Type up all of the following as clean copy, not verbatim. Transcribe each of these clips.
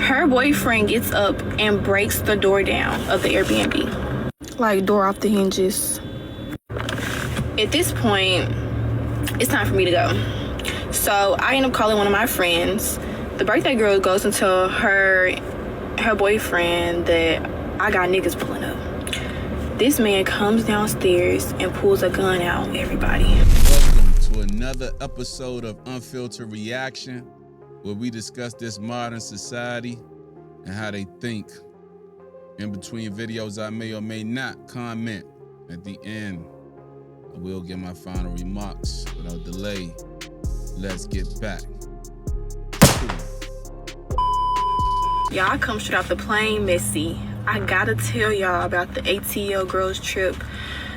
Her boyfriend gets up and breaks the door down of the Airbnb. Like, door off the hinges. At this point, it's time for me to go. So I end up calling one of my friends. The birthday girl goes and tell her boyfriend that I got niggas pulling up. This man comes downstairs and pulls a gun out on everybody. Welcome to another episode of Unfiltered Reaction, where we discuss this modern society and how they think. In between videos, I may or may not comment. At the end, I will give my final remarks without delay. Let's get back. Y'all, I come straight off the plane messy. I gotta tell y'all about the ATL girls trip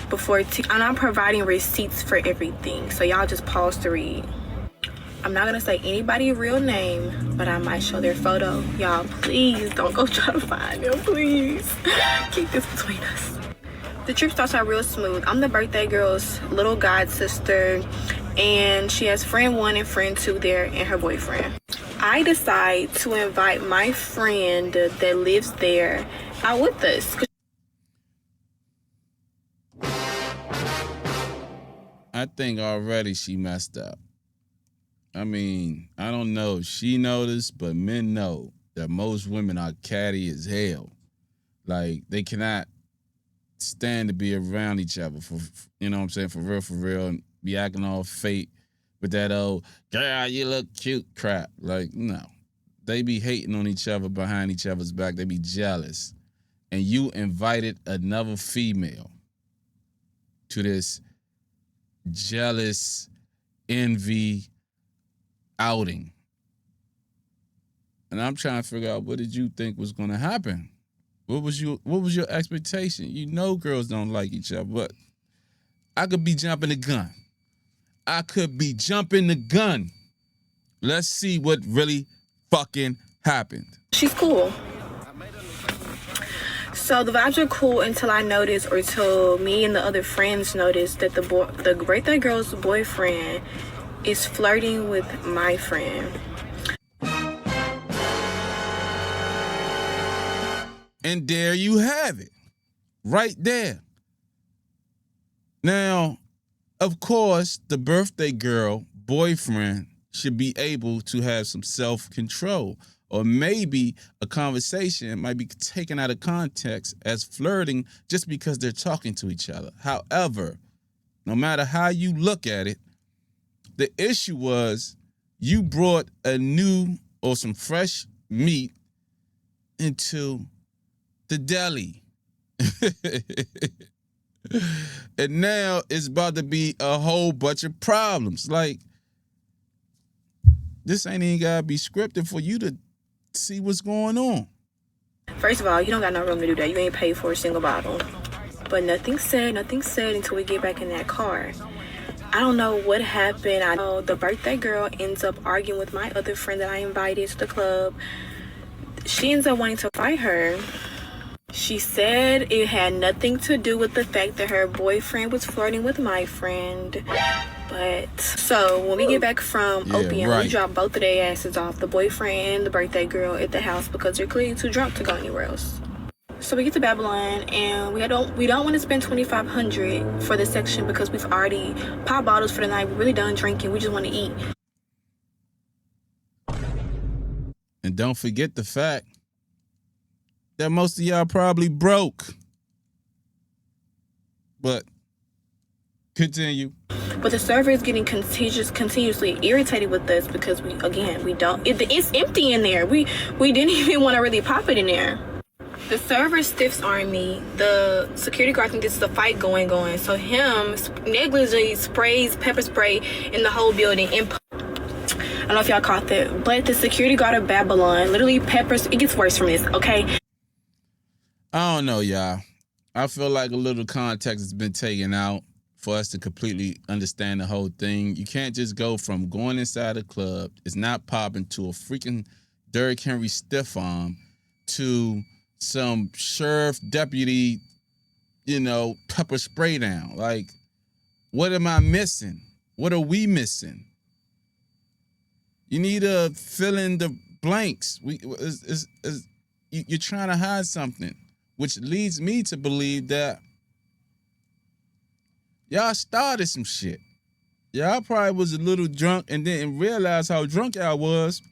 before, and I'm providing receipts for everything. So y'all just pause to read. I'm not gonna say anybody's real name, but I might show their photo. Y'all, please don't go try to find them, please. Keep this between us. The trip starts out real smooth. I'm the birthday girl's little god sister, and she has friend 1 and friend 2 there and her boyfriend. I decide to invite my friend that lives there out with us. I think already she messed up. I mean, I don't know if she noticed, but men know that most women are catty as hell. Like, they cannot stand to be around each other for, you know what I'm saying, for real, and be acting all fake with that old, girl, you look cute crap. Like, no. They be hating on each other behind each other's back. They be jealous. And you invited another female to this jealous envy outing. And I'm trying to figure out, what did you think was going to happen? What was your expectation? You know girls don't like each other, but I could be jumping the gun. Let's see what really fucking happened. She's cool. So the vibes are cool until I notice, or till me and the other friends notice, that the birthday girl's boyfriend is flirting with my friend. And there you have it. Right there. Now, of course, the birthday girl boyfriend should be able to have some self-control. Or maybe a conversation might be taken out of context as flirting just because they're talking to each other. However, no matter how you look at it, the issue was you brought a new or some fresh meat into the deli. And now it's about to be a whole bunch of problems. Like, this ain't even gotta be scripted for you to see what's going on. First of all, you don't got no room to do that. You ain't paid for a single bottle. But nothing said until we get back in that car. I don't know what happened. I know the birthday girl ends up arguing with my other friend that I invited to the club. She ends up wanting to fight her. She said it had nothing to do with the fact that her boyfriend was flirting with my friend. But so when we get back from Opium, we drop both of their asses off, the boyfriend and the birthday girl, at the house because they're clearly too drunk to go anywhere else. So we get to Babylon, and we don't want to spend $2,500 for this section because we've already popped bottles for the night. We're really done drinking. We just want to eat. And don't forget the fact that most of y'all probably broke. But continue. But the server is getting continuously irritated with us because it's empty in there. We didn't even want to really pop it in there. The server stiffs arm me. The security guard thinks this is a fight going on. So him negligently sprays pepper spray in the whole building. And I don't know if y'all caught that, but the security guard of Babylon literally peppers. It gets worse from this, okay? I don't know, y'all. I feel like a little context has been taken out for us to completely understand the whole thing. You can't just go from going inside a club, it's not popping, to a freaking Derrick Henry stiff arm, to some sheriff deputy, pepper spray down. Like, what am I missing? What are we missing? You need to fill in the blanks. You're trying to hide something, which leads me to believe that y'all started some shit. Y'all probably was a little drunk and didn't realize how drunk y'all was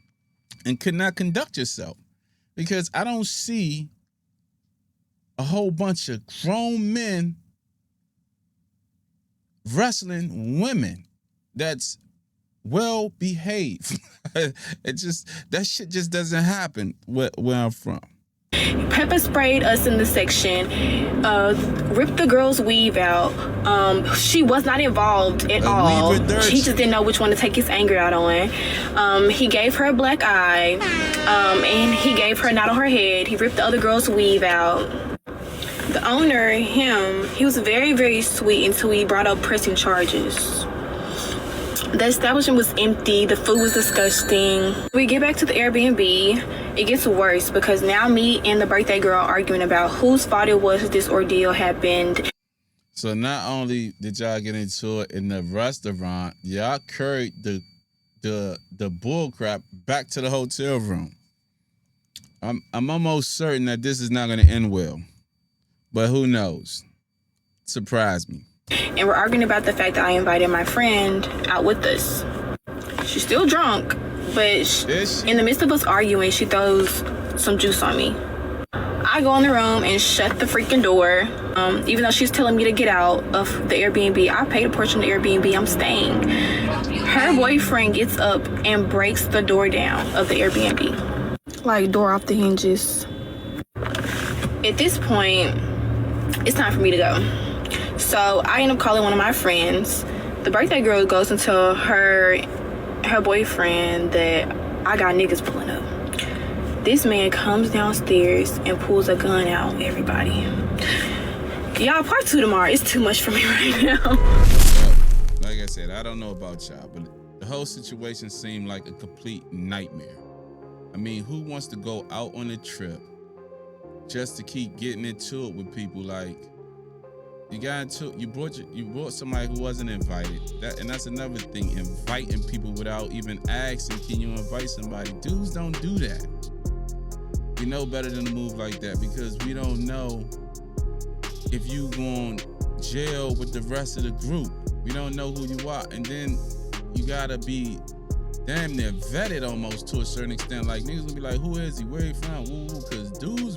and could not conduct yourself. Because I don't see a whole bunch of grown men wrestling women that's well behaved. That shit just doesn't happen where I'm from. Pepper sprayed us in the section, ripped the girl's weave out. She was not involved at all. He just didn't know which one to take his anger out on. He gave her a black eye, and he gave her a knot on her head. He ripped the other girl's weave out. The owner, he was very, very sweet until he brought up pressing charges. The establishment was empty. The food was disgusting. We get back to the Airbnb. It gets worse because now me and the birthday girl are arguing about whose fault it was this ordeal happened. So not only did y'all get into it in the restaurant, y'all carried the bull crap back to the hotel room. I'm almost certain that this is not going to end well, but who knows? Surprise me. And we're arguing about the fact that I invited my friend out with us. She's still drunk, but in the midst of us arguing, she throws some juice on me. I go in the room and shut the freaking door. Even though she's telling me to get out of the Airbnb, I paid a portion of the Airbnb, I'm staying. Her boyfriend gets up and breaks the door down of the Airbnb. Like, door off the hinges. At this point, it's time for me to go. So I end up calling one of my friends. The birthday girl goes and tells her boyfriend that I got niggas pulling up. This man comes downstairs and pulls a gun out, everybody. Y'all, part 2 tomorrow. It's too much for me right now. Like I said, I don't know about y'all, but the whole situation seemed like a complete nightmare. I mean, who wants to go out on a trip just to keep getting into it with people? Like, you brought somebody who wasn't invited. And that's another thing, inviting people without even asking, can you invite somebody? Dudes don't do that. We know better than to move like that because we don't know if you going jail with the rest of the group. We don't know who you are. And then you gotta be damn near vetted almost to a certain extent. Like, niggas will be like, who is he? Where he from? Woo, because dudes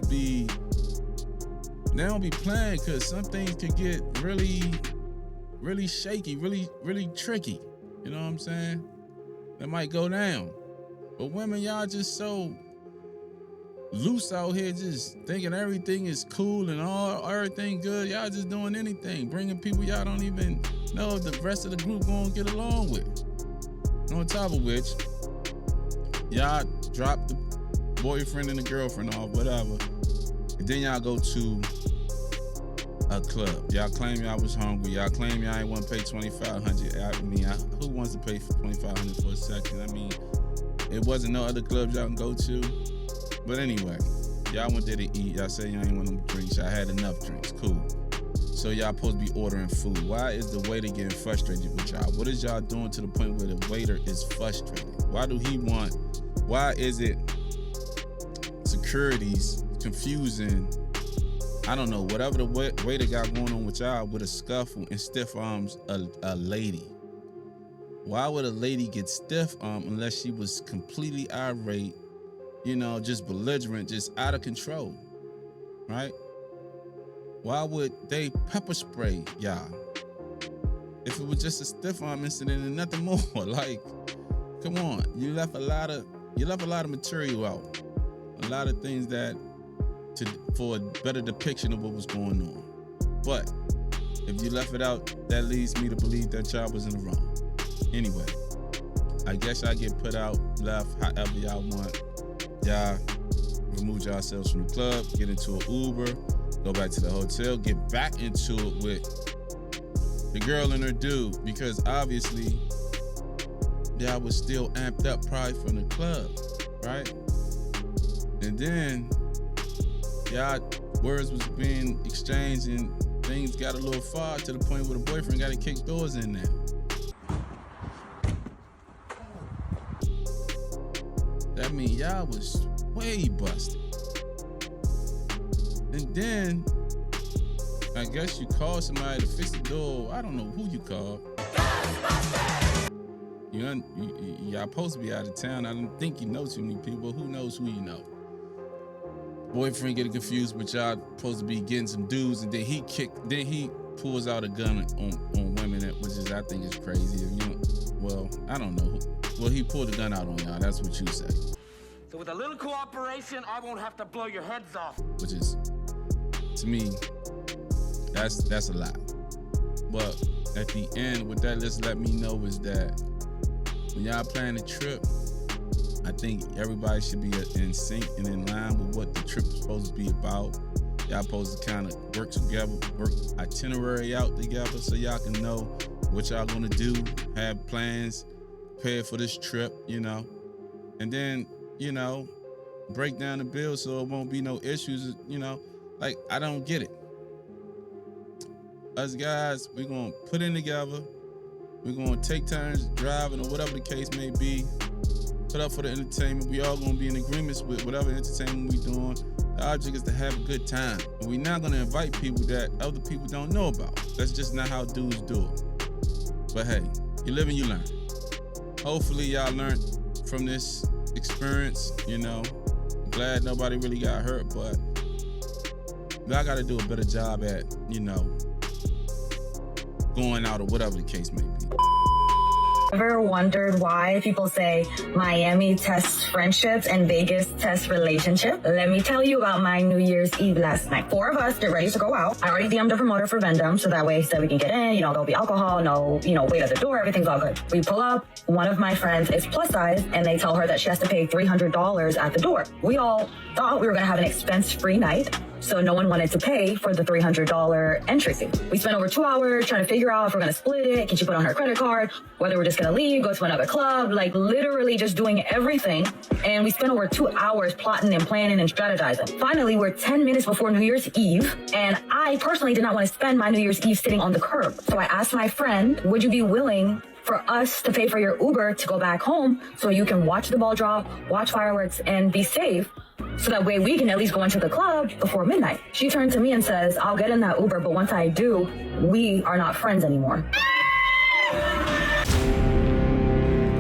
they don't be playing, because some things could get really, really shaky, really, really tricky. You know what I'm saying? That might go down. But women, y'all just so loose out here, just thinking everything is cool and everything good. Y'all just doing anything, bringing people y'all don't even know if the rest of the group gonna get along with. And on top of which, y'all drop the boyfriend and the girlfriend off, whatever. And then y'all go to a club. Y'all claim y'all was hungry. Y'all claim y'all ain't want to pay $2,500. I mean, who wants to pay $2,500 for a second? I mean, it wasn't no other clubs y'all can go to. But anyway, y'all went there to eat. Y'all say y'all ain't want them drinks. Y'all had enough drinks. Cool. So y'all supposed to be ordering food. Why is the waiter getting frustrated with y'all? What is y'all doing to the point where the waiter is frustrated? Why is it security's confusing? I don't know, whatever the waiter got going on with y'all with a scuffle and stiff arms a lady. Why would a lady get stiff arm unless she was completely irate, just belligerent, just out of control, right? Why would they pepper spray y'all? If it was just a stiff arm incident and nothing more, like, come on, you left a lot of material out, a lot of things for a better depiction of what was going on. But if you left it out, that leads me to believe that y'all was in the wrong. Anyway, I guess y'all get put out, left, however y'all want. Y'all remove yourselves from the club, get into an Uber, go back to the hotel, get back into it with the girl and her dude, because obviously y'all was still amped up probably from the club, right? And then y'all words was being exchanged and things got a little far to the point where the boyfriend got to kick doors in there. that mean y'all was way busted. And then I guess you called somebody to fix the door. I don't know who you called. Y'all supposed to be out of town. I don't think you know too many people. Who knows who you know? Boyfriend getting confused, but y'all supposed to be getting some dudes, and then he pulls out a gun on women, which is, I think, is crazy. Well, I don't know. Well, he pulled a gun out on y'all. That's what you say. So with a little cooperation, I won't have to blow your heads off. Which is, to me, that's a lot. But at the end, what that just let me know is that when y'all plan a trip, I think everybody should be in sync and in line with what the trip is supposed to be about. Y'all supposed to kind of work together, work itinerary out together so y'all can know what y'all gonna do, have plans, prepare for this trip, and then, break down the bill so it won't be no issues, like, I don't get it. Us guys, we're gonna put in together, we're gonna take turns driving or whatever the case may be, put up for the entertainment. We all gonna be in agreements with whatever entertainment we doing. The object is to have a good time. And we're not gonna invite people that other people don't know about. That's just not how dudes do it. But hey, you live and you learn. Hopefully y'all learned from this experience, Glad nobody really got hurt, but y'all gotta do a better job at, going out or whatever the case may be. Ever wondered why people say Miami tests friendships and Vegas tests relationships? Let me tell you about my New Year's Eve last night. 4 of us get ready to go out. I already DM'd a promoter for Vendome, so that way we can get in, there'll be alcohol, no, wait at the door, everything's all good. We pull up, one of my friends is plus size, and they tell her that she has to pay $300 at the door. We all thought we were gonna have an expense-free night, so no one wanted to pay for the $300 entry fee. We spent over 2 hours trying to figure out if we're gonna split it, can she put on her credit card, whether we're just gonna leave, go to another club, like literally just doing everything. And we spent over 2 hours plotting and planning and strategizing. Finally, we're 10 minutes before New Year's Eve, and I personally did not want to spend my New Year's Eve sitting on the curb. So I asked my friend, would you be willing for us to pay for your Uber to go back home so you can watch the ball drop, watch fireworks, and be safe? So that way we can at least go into the club before midnight. She turned to me and says, I'll get in that Uber, but once I do, we are not friends anymore.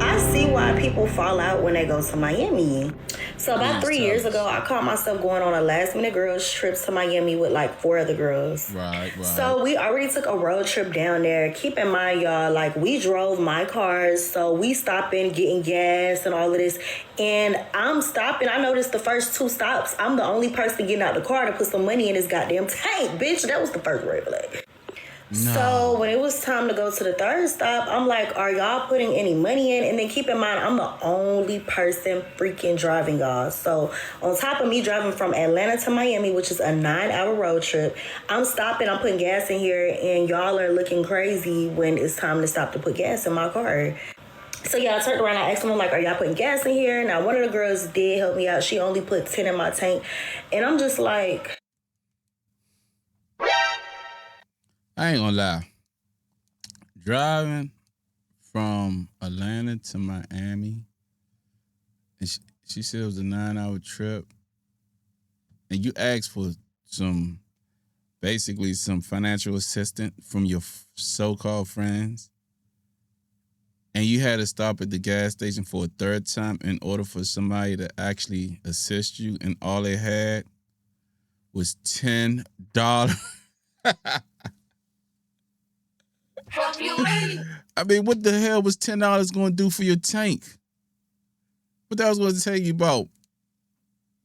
I see why people fall out when they go to Miami. So about 3 years ago, I caught myself going on a last-minute girls trip to Miami with like 4 other girls. Right. So we already took a road trip down there. Keep in mind, y'all, like we drove my cars, so we stopping, getting gas and all of this. And I'm stopping. I noticed the first 2 stops, I'm the only person getting out the car to put some money in this goddamn tank, bitch. That was the first red flag. No. So when it was time to go to the 3rd stop, I'm like, are y'all putting any money in? And then keep in mind, I'm the only person freaking driving, y'all. So on top of me driving from Atlanta to Miami, which is a 9-hour road trip, I'm stopping, I'm putting gas in here, and y'all are looking crazy when it's time to stop to put gas in my car. So yeah, I turned around, I asked them, I'm like, are y'all putting gas in here? Now, one of the girls did help me out. She only put 10 in my tank. And I'm just like, I ain't gonna lie. Driving from Atlanta to Miami, and she said it was a 9-hour trip, and you asked for basically some financial assistance from your so-called friends, and you had to stop at the gas station for a 3rd time in order for somebody to actually assist you, and all they had was $10. I mean, what the hell was $10 going to do for your tank? What that was going to take you about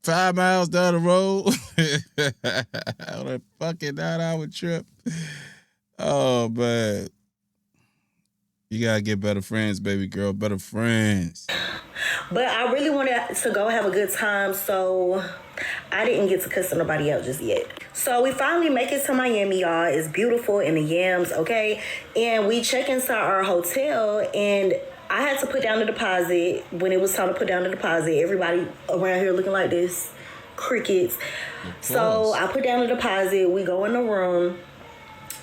5 miles down the road on a fucking 9-hour trip? Oh, man. You got to get better friends, baby girl. Better friends. But I really wanted to go have a good time, so I didn't get to cuss nobody out just yet. So we finally make it to Miami, y'all. It's beautiful in the yams, okay? And we check inside our hotel, and I had to put down the deposit. When it was time to put down the deposit, everybody around here looking like this, crickets. So I put down the deposit. We go in the room,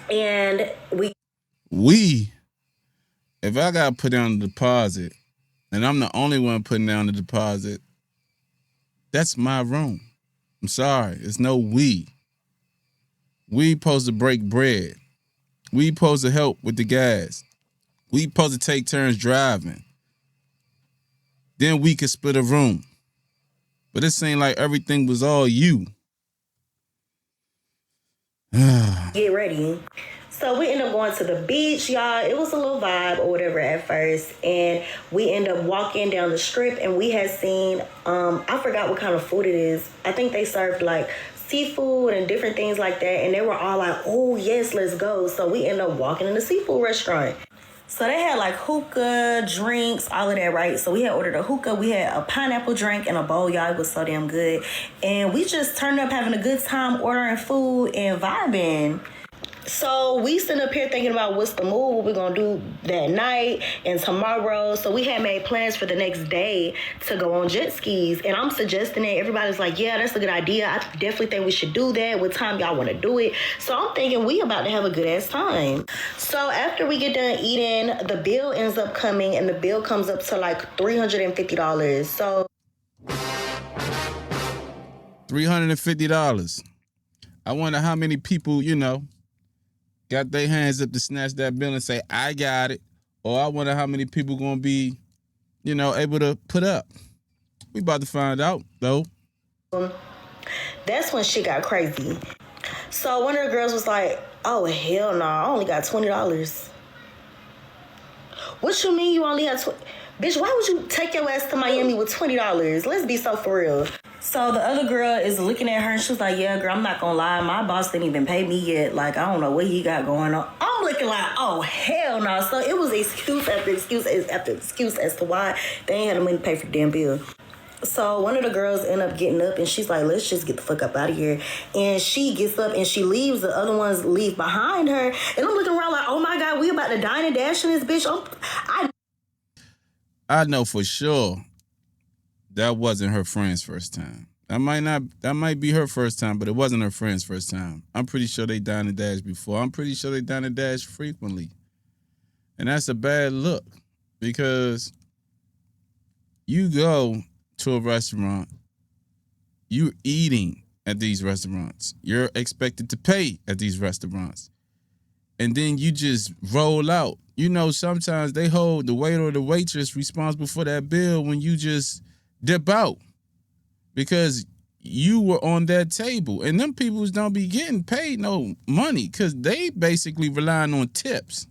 and if I got to put down the deposit, and I'm the only one putting down the deposit, That's my room. I'm sorry. It's no we. We supposed to break bread. We supposed to help with the gas. We supposed to take turns driving. Then we could split a room. But it seemed like everything was all you. Get ready. So we ended up going to the beach, y'all. It was a little vibe or whatever at first. And we ended up walking down the strip and we had seen, I forgot what kind of food it is. I think they served like seafood and different things like that. And they were all like, oh yes, let's go. So we ended up walking in the seafood restaurant. So they had like hookah, drinks, all of that, right? So we had ordered a hookah. We had a pineapple drink and a bowl, y'all. It was so damn good. And we just turned up having a good time ordering food and vibing. So we sitting up here thinking about what's the move, what we're going to do that night and tomorrow. So we had made plans for the next day to go on jet skis. And I'm suggesting it. Everybody's like, yeah, that's a good idea. I definitely think we should do that. What time y'all want to do it? So I'm thinking we about to have a good ass time. So after we get done eating, the bill ends up coming and the bill comes up to like $350. So $350. I wonder how many people, got their hands up to snatch that bill and say, I got it. Or I wonder how many people going to be, able to put up. We about to find out, though. That's when shit got crazy. So one of the girls was like, oh, hell no, I only got $20. What you mean you only have $20? Bitch, why would you take your ass to Miami with $20? Let's be so for real. So the other girl is looking at her and she was like, yeah, girl, I'm not gonna lie. My boss didn't even pay me yet. Like, I don't know what he got going on. I'm looking like, oh, hell no. So it was excuse after excuse after excuse as to why they ain't had the money to pay for the damn bill. So one of the girls end up getting up and she's like, let's just get the fuck up out of here. And she gets up and she leaves. The other ones leave behind her. And I'm looking around like, oh my God, we about to dine and dash in this bitch. I know for sure that wasn't her friend's first time. That might be her first time, but it wasn't her friend's first time. I'm pretty sure they dine and dash before. I'm pretty sure they dine and dash frequently. And that's a bad look because you go to a restaurant, you're eating at these restaurants. You're expected to pay at these restaurants. And then you just roll out. Sometimes they hold the waiter or the waitress responsible for that bill when you just dip out because you were on that table. And them peoples don't be getting paid no money because they basically relying on tips.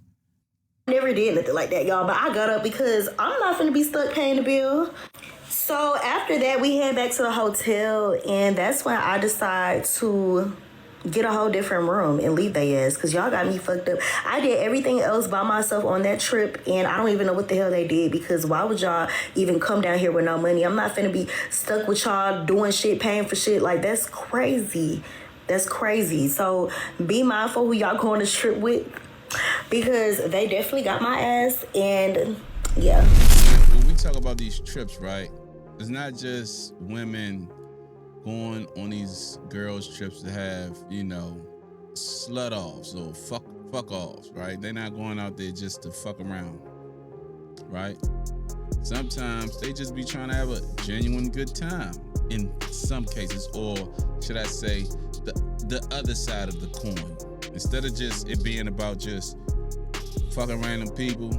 Never did nothing like that, y'all, but I got up because I'm not finna be stuck paying the bill. So after that, we head back to the hotel, and that's when I decide to get a whole different room and leave their ass because y'all got me fucked up. I did everything else by myself on that trip and I don't even know what the hell they did because why would y'all even come down here with no money? I'm not finna be stuck with y'all doing shit, paying for shit. Like, that's crazy. That's crazy. So be mindful who y'all go on this trip with because they definitely got my ass and yeah. When we talk about these trips, right, it's not just women going on these girls' trips to have, slut offs or fuck offs, right? They're not going out there just to fuck around, right? Sometimes they just be trying to have a genuine good time in some cases, or should I say the other side of the coin. Instead of just it being about just fucking random people,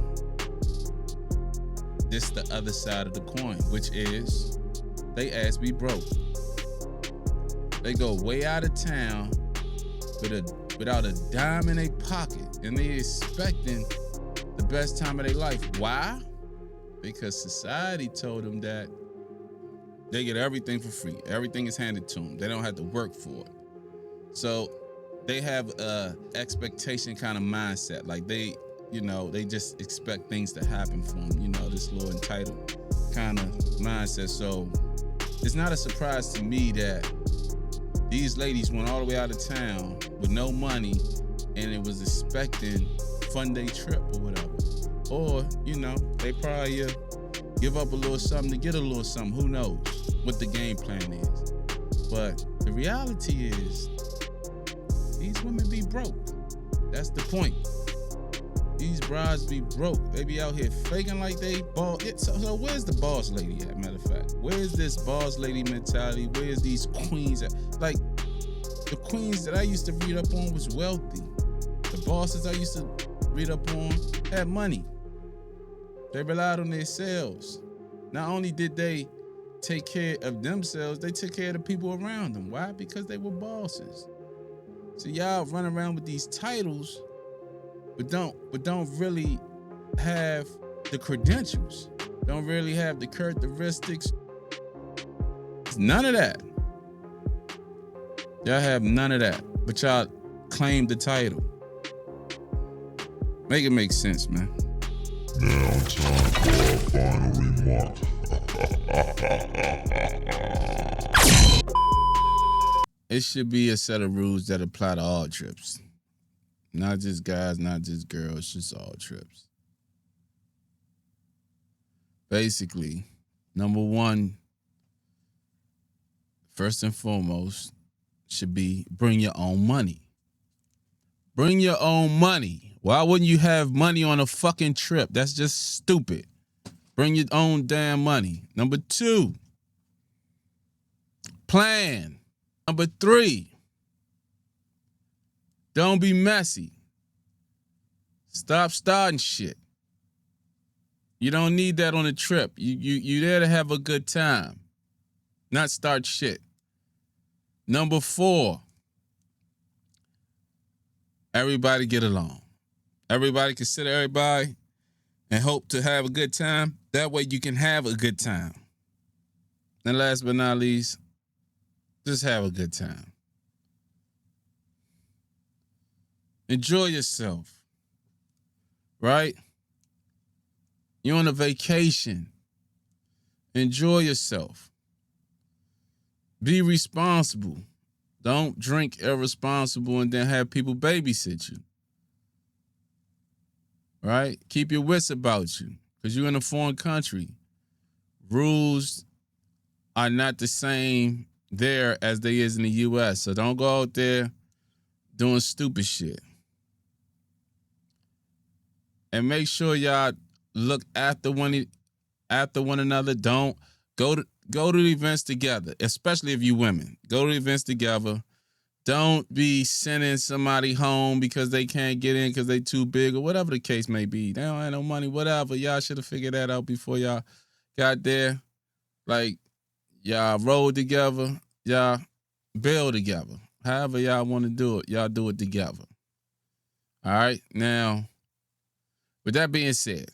this the other side of the coin, which is they ass be broke. They go way out of town without a dime in their pocket, and they expecting the best time of their life. Why? Because society told them that they get everything for free. Everything is handed to them. They don't have to work for it. So they have a expectation kind of mindset. Like they just expect things to happen for them. This little entitled kind of mindset. So it's not a surprise to me that these ladies went all the way out of town with no money and it was expecting fun day trip or whatever. Or, they probably give up a little something to get a little something. Who knows what the game plan is. But the reality is these women be broke. That's the point. These brides be broke. They be out here faking like they boss. So where's the boss lady at, matter of fact? Where's this boss lady mentality? Where's these queens at? Like, the queens that I used to read up on was wealthy. The bosses I used to read up on had money. They relied on themselves. Not only did they take care of themselves, they took care of the people around them. Why? Because they were bosses. So y'all run around with these titles, but don't really have the credentials. Don't really have the characteristics. None of that. Y'all have none of that, but y'all claim the title. Make it make sense, man. Now time for our final remark. It should be a set of rules that apply to all trips. Not just guys, not just girls, just all trips. Basically, number one, first and foremost, should be bring your own money. Bring your own money. Why wouldn't you have money on a fucking trip? That's just stupid. Bring your own damn money. Number two, plan. Number three, don't be messy. Stop starting shit. You don't need that on a trip. You there to have a good time, not start shit. Number four, everybody get along. Everybody consider everybody and hope to have a good time. That way you can have a good time. And last but not least, just have a good time. Enjoy yourself, right? You're on a vacation. Enjoy yourself. Be responsible. Don't drink irresponsible and then have people babysit you. Right? Keep your wits about you because you're in a foreign country. Rules are not the same there as they is in the U.S. So don't go out there doing stupid shit. And make sure y'all look after one another. Don't go to the events together, especially if you women. Go to the events together. Don't be sending somebody home because they can't get in because they too big or whatever the case may be. They don't have no money, whatever. Y'all should have figured that out before y'all got there. Like, y'all roll together. Y'all build together. However y'all want to do it, y'all do it together. All right? Now, with that being said,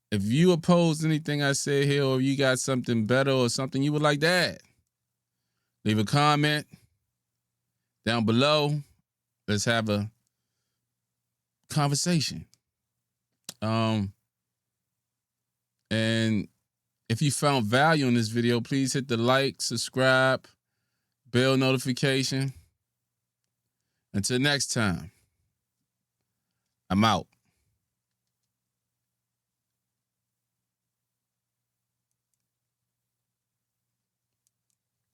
if you oppose anything I say here or you got something better or something you would like to add, leave a comment down below. Let's have a conversation. And if you found value in this video, please hit the like, subscribe, bell notification. Until next time, I'm out.